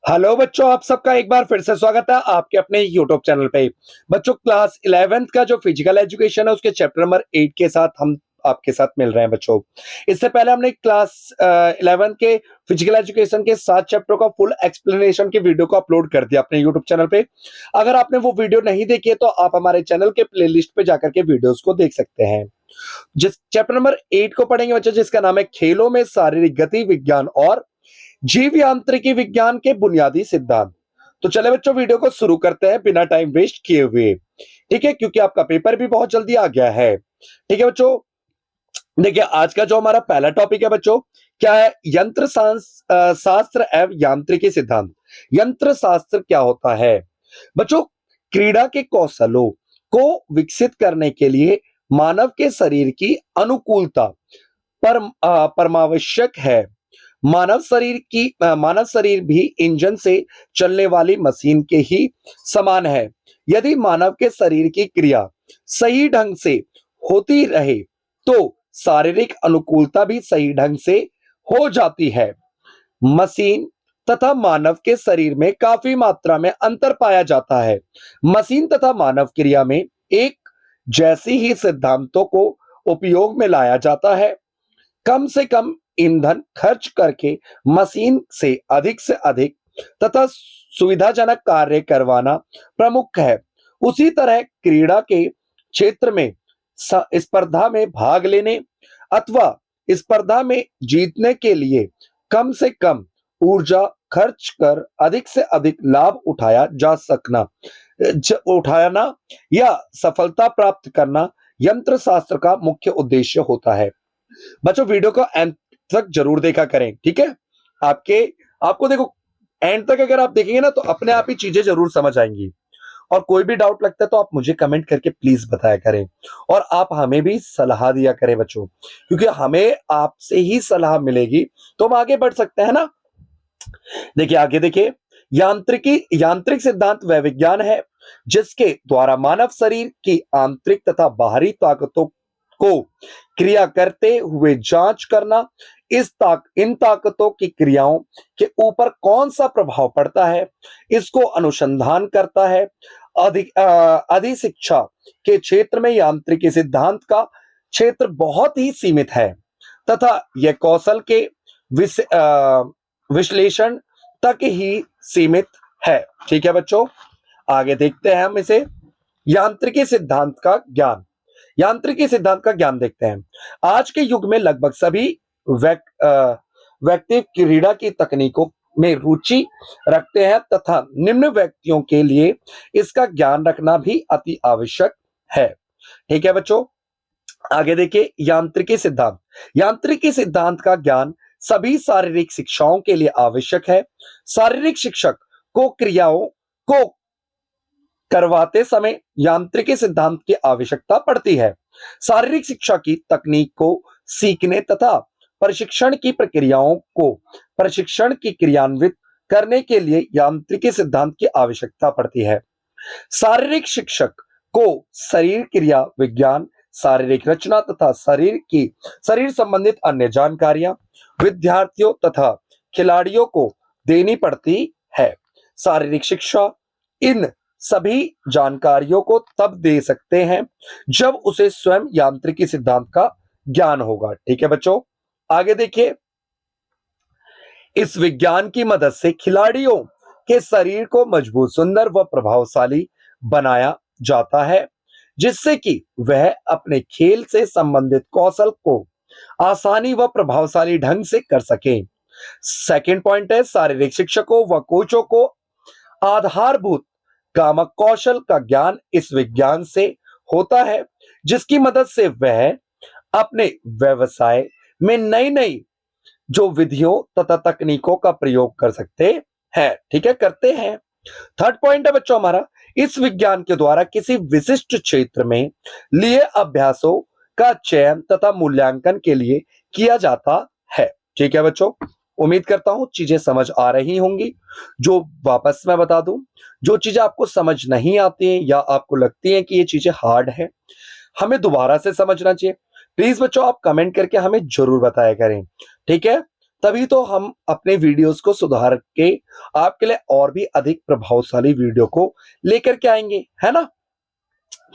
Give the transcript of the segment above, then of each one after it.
Hello बच्चों, आप सबका एक बार फिर से स्वागत है आपके अपने यूट्यूब चैनल पे। बच्चों, क्लास 11th का जो फिजिकल एजुकेशन है उसके चैप्टर नंबर 8 के साथ हम आपके साथ मिल रहे हैं बच्चों। इससे पहले हमने क्लास 11 के फिजिकल एजुकेशन के 7 चैप्टरों का फुल एक्सप्लेनेशन की वीडियो को अपलोड कर दिया अपने यूट्यूब चैनल पे। अगर आपने वो वीडियो नहीं देखी है तो आप हमारे चैनल के प्लेलिस्ट पे जाकर के वीडियोस को देख सकते हैं। जिस चैप्टर नंबर 8 को पढ़ेंगे बच्चों, जिसका नाम है खेलों में शारीरिक गति विज्ञान और जीव यांत्रिकी विज्ञान के बुनियादी सिद्धांत। तो चले बच्चों, वीडियो को शुरू करते हैं बिना टाइम वेस्ट किए हुए। ठीक है, क्योंकि आपका पेपर भी बहुत जल्दी आ गया है। ठीक है बच्चों, देखिए आज का जो हमारा पहला टॉपिक है बच्चों, क्या है? शास्त्र एवं यांत्रिकी सिद्धांत। यंत्र शास्त्र क्या होता है बच्चों? क्रीड़ा के कौशलों को विकसित करने के लिए मानव के शरीर की अनुकूलता परमावश्यक है। मानव शरीर भी इंजन से चलने वाली मशीन के ही समान है। यदि मानव के शरीर की क्रिया सही ढंग से होती रहे तो शारीरिक अनुकूलता भी सही ढंग से हो जाती है। मशीन तथा मानव के शरीर में काफी मात्रा में अंतर पाया जाता है। मशीन तथा मानव क्रिया में एक जैसी ही सिद्धांतों को उपयोग में लाया जाता है। कम से कम ईंधन खर्च करके मशीन से अधिक तथा सुविधाजनक कार्य करवाना प्रमुख है। उसी तरह क्रीड़ा के क्षेत्र में स्पर्धा में भाग लेने अथवा स्पर्धा में जीतने के लिए कम से कम ऊर्जा खर्च कर अधिक से अधिक लाभ उठाना या सफलता प्राप्त करना यंत्र शास्त्र का मुख्य उद्देश्य होता है। बच्चों, वीडियो को एंड तक जरूर देखा करें। ठीक है, आपको देखो, एंड तक अगर आप देखेंगे ना तो अपने आप ही चीजें जरूर समझ आएंगी। और कोई भी डाउट लगता है तो आप मुझे कमेंट करके प्लीज बताया करें। और आप हमें भी सलाह दिया करें बच्चों, क्योंकि हमें आपसे ही सलाह मिलेगी तो हम आगे बढ़ सकते हैं ना। देखिए आगे देखिए, यांत्रिक सिद्धांत वह विज्ञान है जिसके द्वारा मानव शरीर की आंतरिक तथा बाहरी ताकतों को क्रिया करते हुए जांच करना, इन ताकतों की क्रियाओं के ऊपर कौन सा प्रभाव पड़ता है, इसको अनुसंधान करता है। अधिशिक्षा के क्षेत्र में यांत्रिकी सिद्धांत का क्षेत्र बहुत ही सीमित है तथा यह कौशल के विश्लेषण तक ही सीमित है। ठीक है बच्चों, आगे देखते हैं हम इसे। यांत्रिकी सिद्धांत का ज्ञान। यांत्रिकी सिद्धांत का ज्ञान देखते हैं। आज के युग में लगभग सभी व्यक्ति क्रीड़ा की तकनीकों में रुचि रखते हैं तथा निम्न व्यक्तियों के लिए इसका ज्ञान रखना भी अति आवश्यक है। ठीक है बच्चों, आगे देखिए, यांत्रिकी सिद्धांत का ज्ञान सभी शारीरिक शिक्षाओं के लिए आवश्यक है। शारीरिक शिक्षक को क्रियाओं को करवाते समय यांत्रिकी सिद्धांत की आवश्यकता पड़ती है। शारीरिक शिक्षा की तकनीक को सीखने तथा प्रशिक्षण की क्रियान्वित करने के लिए यांत्रिकी सिद्धांत की आवश्यकता पड़ती है। शारीरिक शिक्षक को शरीर क्रिया विज्ञान, शारीरिक रचना तथा शरीर संबंधित अन्य जानकारियां विद्यार्थियों तथा खिलाड़ियों को देनी पड़ती है। शारीरिक शिक्षा इन सभी जानकारियों को तब दे सकते हैं जब उसे स्वयं यांत्रिकी सिद्धांत का ज्ञान होगा। ठीक है बच्चों, आगे देखिए, इस विज्ञान की मदद से खिलाड़ियों के शरीर को मजबूत, सुंदर व प्रभावशाली बनाया जाता है, जिससे कि वह अपने खेल से संबंधित कौशल को आसानी व प्रभावशाली ढंग से कर सके। सेकंड पॉइंट है, शारीरिक शिक्षकों व कोचों को आधारभूत कामक कौशल का ज्ञान इस विज्ञान से होता है, जिसकी मदद से वह अपने व्यवसाय में नई नई जो विधियों तथा तकनीकों का प्रयोग कर सकते हैं। ठीक है, करते हैं। थर्ड पॉइंट है बच्चों हमारा, इस विज्ञान के द्वारा किसी विशिष्ट क्षेत्र में लिए अभ्यासों का चयन तथा मूल्यांकन के लिए किया जाता है। ठीक है बच्चों, उम्मीद करता हूं चीजें समझ आ रही होंगी। जो वापस मैं बता दूं, जो चीजें आपको समझ नहीं आती हैं या आपको लगती हैं कि ये चीजें हार्ड है, हमें दोबारा से समझना चाहिए। प्लीज बच्चों, आप कमेंट करके हमें जरूर बताया करें। ठीक है, तभी तो हम अपने वीडियोस को सुधार के आपके लिए और भी अधिक प्रभावशाली वीडियो को लेकर के आएंगे, है ना।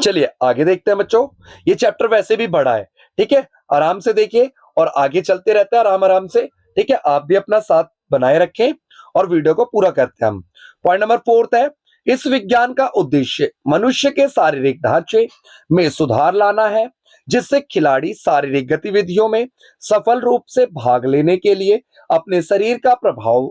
चलिए आगे देखते हैं बच्चों। ये चैप्टर वैसे भी बड़ा है, ठीक है, आराम से देखिए और आगे चलते रहते हैं आराम आराम से, ठीक है। आप भी अपना साथ बनाए रखें और वीडियो को पूरा करते हैं हम। पॉइंट नंबर 4 है, इस विज्ञान का उद्देश्य मनुष्य के शारीरिक ढांचे में सुधार लाना है, जिससे खिलाड़ी शारीरिक गतिविधियों में सफल रूप से भाग लेने के लिए अपने शरीर का प्रभाव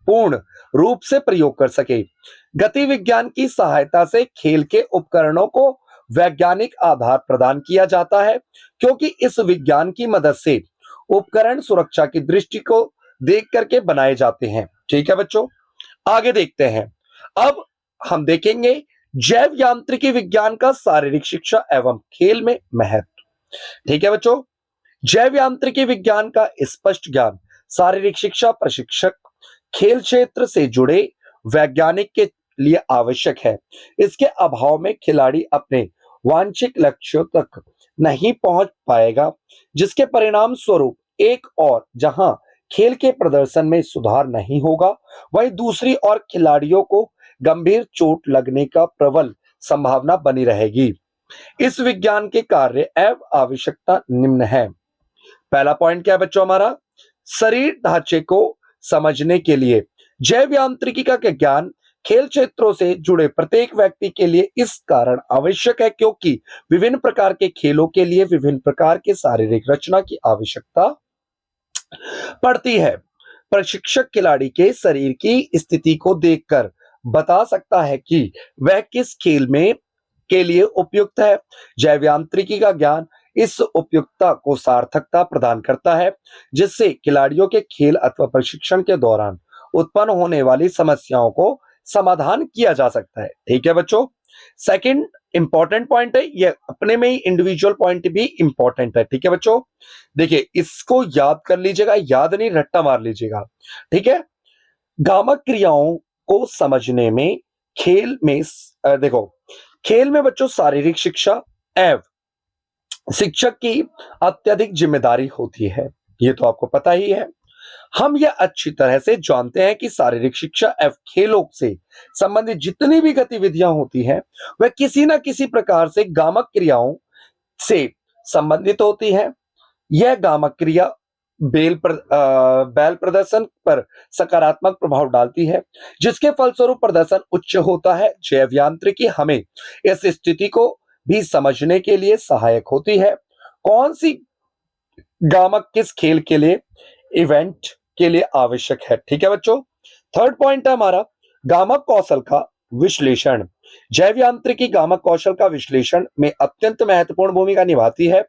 पूर्ण रूप से प्रयोग कर सके। गति विज्ञान की सहायता से खेल के उपकरणों को वैज्ञानिक आधार प्रदान किया जाता है, क्योंकि इस विज्ञान की मदद से उपकरण सुरक्षा की दृष्टि को देख करके बनाए जाते हैं। ठीक है बच्चों, आगे देखते हैं। अब हम देखेंगे जैव यांत्रिकी विज्ञान का शारीरिक शिक्षा एवं खेल में महत्व। ठीक है बच्चों, जैव यांत्रिकी विज्ञान का स्पष्ट ज्ञान शारीरिक शिक्षा प्रशिक्षक खेल क्षेत्र से जुड़े वैज्ञानिक के लिए आवश्यक है। इसके अभाव में खिलाड़ी अपने वांछित लक्ष्यों तक नहीं पहुंच पाएगा, जिसके परिणाम स्वरूप एक और जहां खेल के प्रदर्शन में सुधार नहीं होगा, वहीं दूसरी ओर खिलाड़ियों को गंभीर चोट लगने का प्रबल संभावना बनी रहेगी। इस विज्ञान के कार्य एवं आवश्यकता निम्न है। पहला पॉइंट क्या है बच्चों हमारा, शरीर ढांचे को समझने के लिए जैव यांत्रिकी का ज्ञान खेल क्षेत्रों से जुड़े प्रत्येक व्यक्ति के लिए इस कारण आवश्यक है, क्योंकि विभिन्न प्रकार के खेलों के लिए विभिन्न प्रकार के शारीरिक रचना की आवश्यकता पड़ती है। प्रशिक्षक खिलाड़ी के शरीर की स्थिति को देखकर बता सकता है कि वह किस खेल में के लिए उपयुक्त है। जैव यांत्रिकी का ज्ञान इस उपयुक्तता को सार्थकता प्रदान करता है, जिससे खिलाड़ियों के खेल अथवा प्रशिक्षण के दौरान उत्पन्न होने वाली समस्याओं को समाधान किया जा सकता है। ठीक है बच्चों, सेकंड इंपॉर्टेंट पॉइंट है, ये अपने में ही इंडिविजुअल पॉइंट भी इंपॉर्टेंट है। ठीक है बच्चों, देखिए इसको याद कर लीजिएगा, याद नहीं रट्टा मार लीजिएगा। ठीक है, गामक क्रियाओं को समझने में खेल में देखो खेल में बच्चों शारीरिक शिक्षा एवं शिक्षक की अत्यधिक जिम्मेदारी होती है, ये तो आपको पता ही है। हम यह अच्छी तरह से जानते हैं कि शारीरिक शिक्षा एवं खेलों से संबंधित जितनी भी गतिविधियां होती हैं, वह किसी न किसी प्रकार से गामक क्रियाओं से संबंधित होती है। यह गामक क्रिया बैल प्रदर्शन पर सकारात्मक प्रभाव डालती है, जिसके फलस्वरूप प्रदर्शन उच्च होता है। जैव यांत्रिकी हमें इस स्थिति को भी समझने के लिए सहायक होती है। कौन सी गामक किस खेल के लिए इवेंट के लिए आवश्यक है। ठीक है बच्चों, थर्ड पॉइंट है हमारा गामक कौशल का विश्लेषण। जैव यांत्रिकी गामक कौशल का विश्लेषण में अत्यंत महत्वपूर्ण भूमिका निभाती है।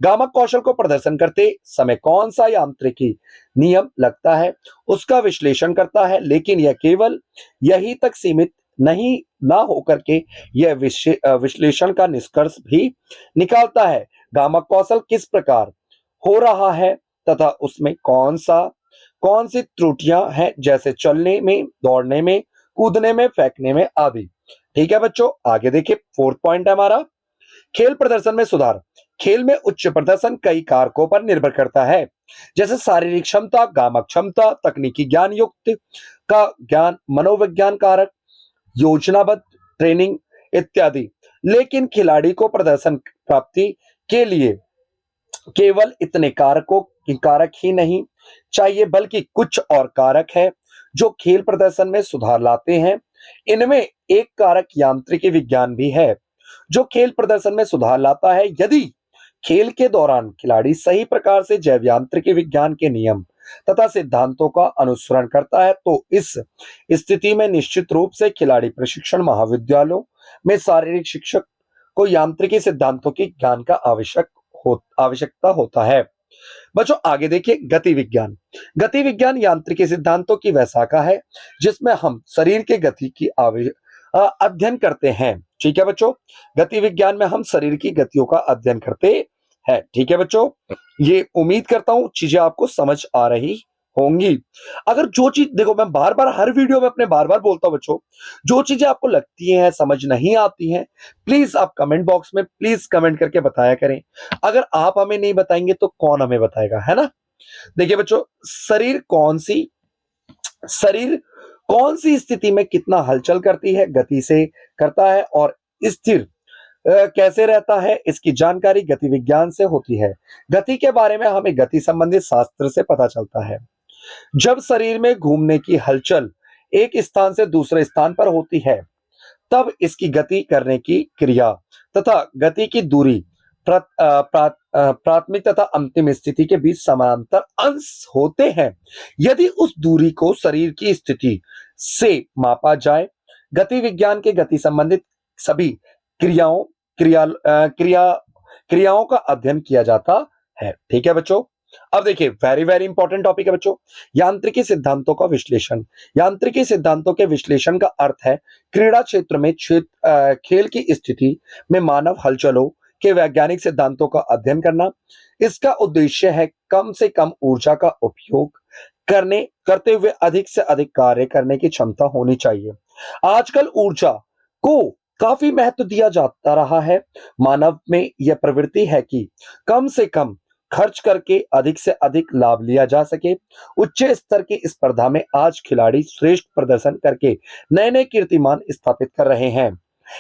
गामक कौशल को प्रदर्शन करते समय कौन सा यांत्रिकी नियम लगता है, उसका विश्लेषण करता है, लेकिन यह केवल यही तक सीमित नहीं ना होकर के यह विश्लेषण का निष्कर्ष भी निकालता है। गामक कौशल किस प्रकार हो रहा है तथा उसमें कौन सी त्रुटियां हैं, जैसे चलने में, दौड़ने में, कूदने में, फेंकने में आदि। ठीक है बच्चों, आगे देखिए फोर्थ पॉइंट है हमारा खेल प्रदर्शन में सुधार। खेल में उच्च प्रदर्शन कई कारकों पर निर्भर करता है, जैसे शारीरिक क्षमता, गामक क्षमता, तकनीकी ज्ञान, युक्त का ज्ञान, मनोविज्ञान कारक, योजनाबद्ध ट्रेनिंग इत्यादि। लेकिन खिलाड़ी को प्रदर्शन प्राप्ति के लिए केवल इतने कारक ही नहीं चाहिए, बल्कि कुछ और कारक है जो खेल प्रदर्शन में सुधार लाते हैं। इनमें एक कारक यांत्रिकी विज्ञान भी है, जो खेल प्रदर्शन में सुधार लाता है। यदि खेल के दौरान खिलाड़ी सही प्रकार से जैव यांत्रिकी विज्ञान के नियम तथा सिद्धांतों का अनुसरण करता है, तो इस स्थिति में निश्चित रूप से खिलाड़ी प्रशिक्षण महाविद्यालयों में शारीरिक शिक्षक को यांत्रिकी सिद्धांतों की ज्ञान का आवश्यकता होता है। बच्चों आगे देखिए गति विज्ञान यांत्रिकी सिद्धांतों की वह शाखा है जिसमें हम शरीर के गति की अध्ययन करते हैं। ठीक है बच्चों, गति विज्ञान में हम शरीर की गतियों का अध्ययन करते हैं। ठीक है बच्चों, ये उम्मीद करता हूं चीजें आपको समझ आ रही होंगी। अगर जो चीज देखो, मैं बार बार हर वीडियो में अपने बार बार बोलता हूं बच्चों, जो चीजें आपको लगती हैं समझ नहीं आती हैं, प्लीज आप कमेंट बॉक्स में प्लीज कमेंट करके बताया करें। अगर आप हमें नहीं बताएंगे तो कौन हमें बताएगा, है ना। देखिए बच्चों, शरीर कौन सी स्थिति में कितना हलचल करती है, गति से करता है और स्थिर कैसे रहता है, इसकी जानकारी गति विज्ञान से होती है। गति के बारे में हमें गति संबंधित शास्त्र से पता चलता है। जब शरीर में घूमने की हलचल एक स्थान से दूसरे स्थान पर होती है, तब इसकी गति करने की क्रिया तथा गति की दूरी प्राथमिक तथा अंतिम स्थिति के बीच समांतर अंश होते हैं। यदि उस दूरी को शरीर की स्थिति से मापा जाए, गति विज्ञान के गति संबंधित सभी क्रियाओं क्रिया क्रिया क्रियाओं का अध्ययन किया जाता है। ठीक है बच्चों, अब देखिए वेरी वेरी इंपॉर्टेंट टॉपिक है बच्चों, यांत्रिकी सिद्धांतों का विश्लेषण। यांत्रिकी सिद्धांतों के विश्लेषण का अर्थ है क्रीड़ा क्षेत्र में खेल की स्थिति में मानव हलचलों के वैज्ञानिक सिद्धांतों का अध्ययन करना। इसका उद्देश्य है कम से कम ऊर्जा का उपयोग करते हुए अधिक से अधिक कार्य करने की क्षमता होनी चाहिए। आजकल ऊर्जा को काफी महत्व दिया जाता रहा है। मानव में यह प्रवृत्ति है कि कम से कम खर्च करके अधिक से अधिक लाभ लिया जा सके। उच्च स्तर की स्पर्धा में आज खिलाड़ी श्रेष्ठ प्रदर्शन करके नए नए कीर्तिमान स्थापित कर रहे हैं।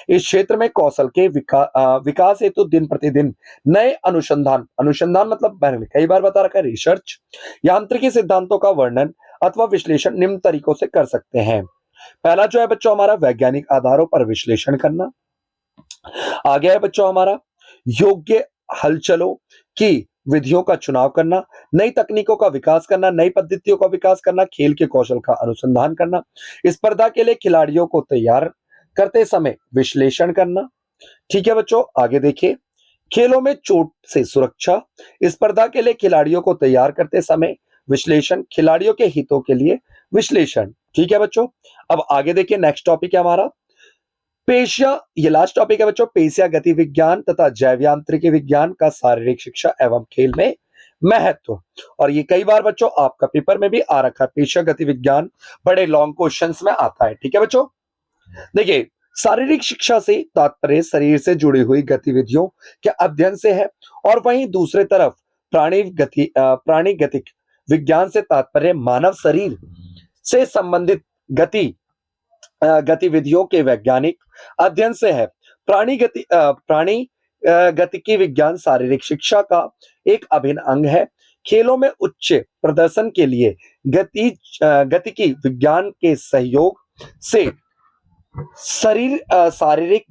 इस क्षेत्र में कौशल के विकास हेतु दिन प्रतिदिन नए अनुसंधान मतलब मैंने कई बार बता रखा है, रिसर्च, यांत्रिकी सिद्धांतों का वर्णन अथवा विश्लेषण निम्न तरीकों से कर सकते हैं। पहला जो है बच्चों हमारा वैज्ञानिक आधारों पर विश्लेषण करना। आगे है बच्चों हमारा योग्य हलचलों की विधियों का चुनाव करना, नई तकनीकों का विकास करना, नई पद्धतियों का विकास करना, खेल के कौशल का अनुसंधान करना, स्पर्धा के लिए खिलाड़ियों को तैयार करते समय विश्लेषण करना। ठीक है बच्चों, आगे देखिए खेलों में चोट से सुरक्षा, स्पर्धा के लिए खिलाड़ियों को तैयार करते समय विश्लेषण, खिलाड़ियों के हितों के लिए विश्लेषण। ठीक है बच्चों, अब आगे देखिए नेक्स्ट टॉपिक है हमारा पेशिया, ये लास्ट टॉपिक है बच्चों, पेशिया गति विज्ञान तथा जैव यांत्रिकी विज्ञान का शारीरिक शिक्षा एवं खेल में महत्व। और ये कई बार बच्चों आपका पेपर में भी आ रखा है, पेशिया गति विज्ञान बड़े लॉन्ग क्वेश्चंस में आता है। ठीक है बच्चों, देखिए शारीरिक शिक्षा से तात्पर्य शरीर से जुड़ी हुई गतिविधियों के अध्ययन से है और वहीं दूसरे तरफ प्राणी गतिक विज्ञान से तात्पर्य मानव शरीर से संबंधित गतिविधियों के वैज्ञानिक अध्ययन से है। प्राणी गतिकी विज्ञान शारीरिक शिक्षा का एक अभिन्न अंग है। खेलों में उच्च प्रदर्शन के लिए गतिकी विज्ञान के सहयोग से शारीरिक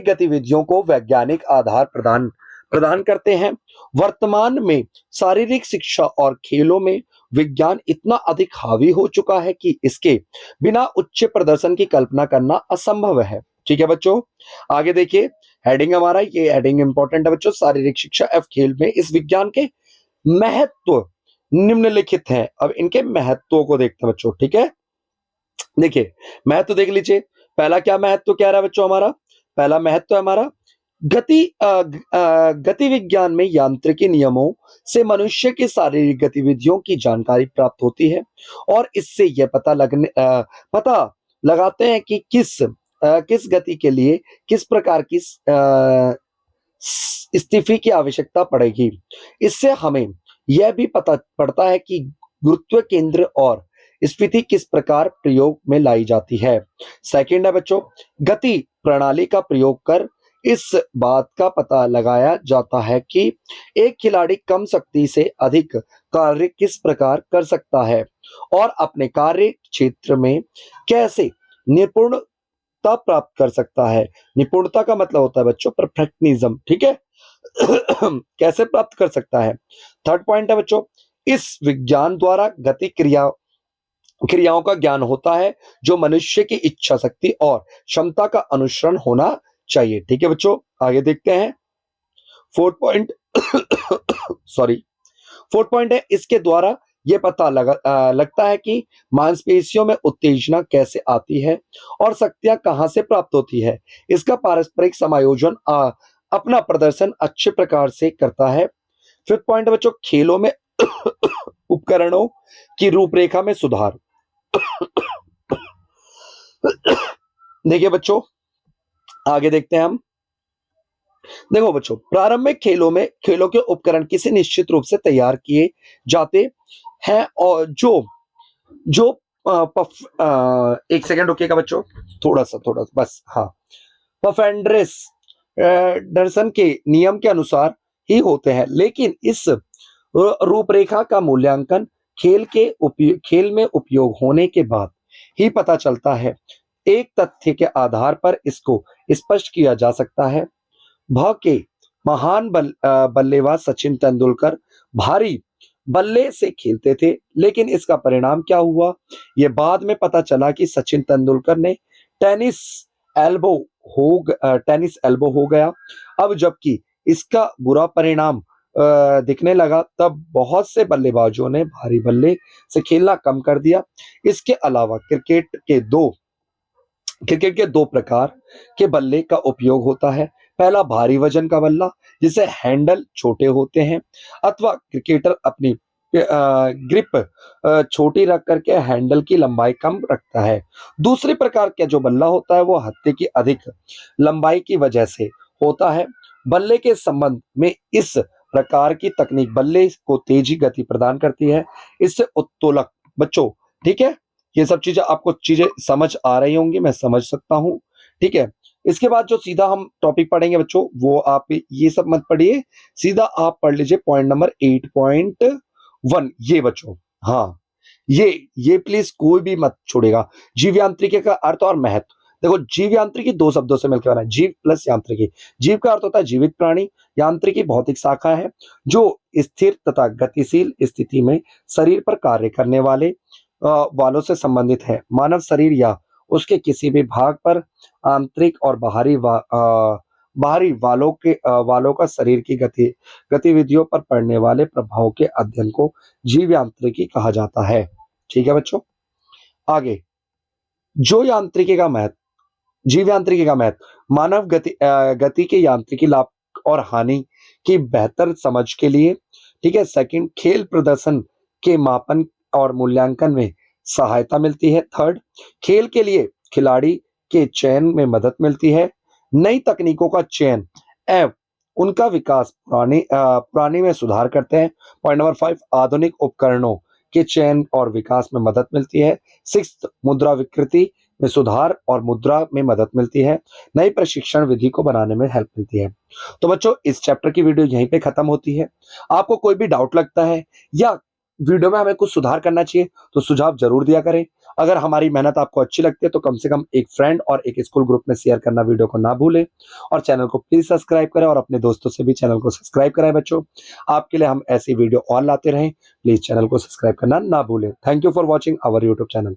गतिविधियों को वैज्ञानिक आधार प्रदान करते हैं। वर्तमान में शारीरिक शिक्षा और खेलों में विज्ञान इतना अधिक हावी हो चुका है कि इसके बिना उच्च प्रदर्शन की कल्पना करना असंभव है। ठीक है बच्चों, आगे देखिए हेडिंग हमारा, ये हेडिंग इंपॉर्टेंट है बच्चों, शारीरिक शिक्षा एवं खेल में इस विज्ञान के महत्व निम्नलिखित हैं। अब इनके महत्वों को देखते हैं बच्चों। ठीक है, देखिए महत्व देख लीजिए। पहला क्या महत्व क्या रहा है बच्चों हमारा, पहला महत्व है हमारा गति विज्ञान में यांत्रिकी नियमों से मनुष्य की शारीरिक गतिविधियों की जानकारी प्राप्त होती है और इससे यह पता लगाते हैं कि किस गति के लिए किस प्रकार की स्थिति की आवश्यकता पड़ेगी। इससे हमें यह भी पता पड़ता है कि गुरुत्व केंद्र और स्थिति किस प्रकार प्रयोग में लाई जाती है। सेकंड है बच्चों गति प्रणाली का प्रयोग कर इस बात का पता लगाया जाता है कि एक खिलाड़ी कम शक्ति से अधिक कार्य किस प्रकार कर सकता है और अपने कार्य क्षेत्र में कैसे निपुणता प्राप्त कर सकता है। निपुणता का मतलब होता है बच्चों परफेक्शनिज्म। ठीक है कैसे प्राप्त कर सकता है। थर्ड पॉइंट है बच्चों इस विज्ञान द्वारा गति क्रियाओं का ज्ञान होता है जो मनुष्य की इच्छा शक्ति और क्षमता का अनुसरण होना चाहिए। ठीक है बच्चों, आगे देखते हैं फोर्थ पॉइंट फोर्थ पॉइंट है इसके द्वारा यह पता लगता है कि मांसपेशियों में उत्तेजना कैसे आती है और शक्तियां कहां से प्राप्त होती है। इसका पारस्परिक समायोजन अपना प्रदर्शन अच्छे प्रकार से करता है। फिफ्थ पॉइंट बच्चों खेलों में उपकरणों की रूपरेखा में सुधार। देखिए बच्चों आगे देखते हैं हम देखो बच्चों, प्रारंभिक खेलों के उपकरण किसी निश्चित रूप से तैयार किए जाते हैं और जो जो एक सेकंड रुकिएगा बच्चों, थोड़ा सा बस, हाँ। पफेंड्रेस दर्शन के नियम के अनुसार ही होते हैं, लेकिन इस रूपरेखा का मूल्यांकन खेल में उपयोग होने के बाद ही पता चलता है। एक तथ्य के आधार पर इसको स्पष्ट किया जा सकता है। के महान बल्लेबाज सचिन तेंदुलकर भारी बल्ले से खेलते थे, लेकिन इसका परिणाम क्या हुआ, यह बाद में पता चला कि सचिन तेंदुलकर ने टेनिस टेनिस एल्बो हो गया। अब जबकि इसका बुरा परिणाम दिखने लगा, तब बहुत से बल्लेबाजों ने भारी बल्ले से खेलना कम कर दिया। इसके अलावा क्रिकेट के दो प्रकार के बल्ले का उपयोग होता है। पहला भारी वजन का बल्ला, जिसे हैंडल छोटे होते हैं, अथवा क्रिकेटर अपनी ग्रिप छोटी रख करके हैंडल की लंबाई कम रखता है। दूसरी प्रकार का जो बल्ला होता है वो हत्थे की अधिक लंबाई की वजह से होता है। बल्ले के संबंध में इस प्रकार की तकनीक बल्ले को तेजी गति प्रदान करती है। इससे उत्तोलक बच्चों, ठीक है, ये सब चीजें समझ आ रही होंगी, मैं समझ सकता हूं, ठीक है। इसके बाद जो सीधा हम टॉपिक पढ़ेंगे बच्चों, वो आप ये सब मत पढ़िए, सीधा आप पढ़ लीजिए पॉइंट नंबर 8.1, ये बच्चों, हाँ, ये प्लीज कोई भी मत छोड़ेगा। जीव यांत्रिकी का अर्थ और महत्व। देखो, जीव यांत्रिकी दो शब्दों से मिलकर बना है, जीव प्लस यांत्रिकी। जीव का अर्थ होता है जीवित प्राणी, यांत्रिकी भौतिक शाखा है जो स्थिर तथा गतिशील स्थिति में शरीर पर कार्य करने वालों से संबंधित है। मानव शरीर या उसके किसी भी भाग पर आंतरिक और बाहरी वालों का शरीर की गतिविधियों पर पड़ने वाले प्रभाव के अध्ययन को जीव यांत्रिकी कहा जाता है। ठीक है बच्चों, आगे जीव यांत्रिकी का महत्व मानव गति के यांत्रिकी लाभ और हानि की बेहतर समझ के लिए, ठीक है। सेकंड, खेल प्रदर्शन के मापन और मूल्यांकन में सहायता मिलती है। थर्ड, खेल के लिए खिलाड़ी के चयन में मदद मिलती है। नई तकनीकों का चयन एवं उनका विकास पुरानी में सुधार करते हैं। पॉइंट नंबर 5, आधुनिक उपकरणों के चयन और विकास में मदद मिलती है। 6, मुद्रा विकृति में सुधार और मुद्रा में मदद मिलती है। नई प्रशिक्षण विधि को बनाने में हेल्प मिलती है। तो बच्चों, इस चैप्टर की वीडियो यहीं पे खत्म होती है। आपको कोई भी डाउट लगता है या वीडियो में हमें कुछ सुधार करना चाहिए तो सुझाव जरूर दिया करें। अगर हमारी मेहनत आपको अच्छी लगती है तो कम से कम एक फ्रेंड और एक स्कूल ग्रुप में शेयर करना वीडियो को ना भूलें, और चैनल को प्लीज सब्सक्राइब करें और अपने दोस्तों से भी चैनल को सब्सक्राइब कराएं। बच्चों, आपके लिए हम ऐसी वीडियो और लाते रहें, प्लीज चैनल को सब्सक्राइब करना ना भूलें। Thank you for watching our YouTube channel.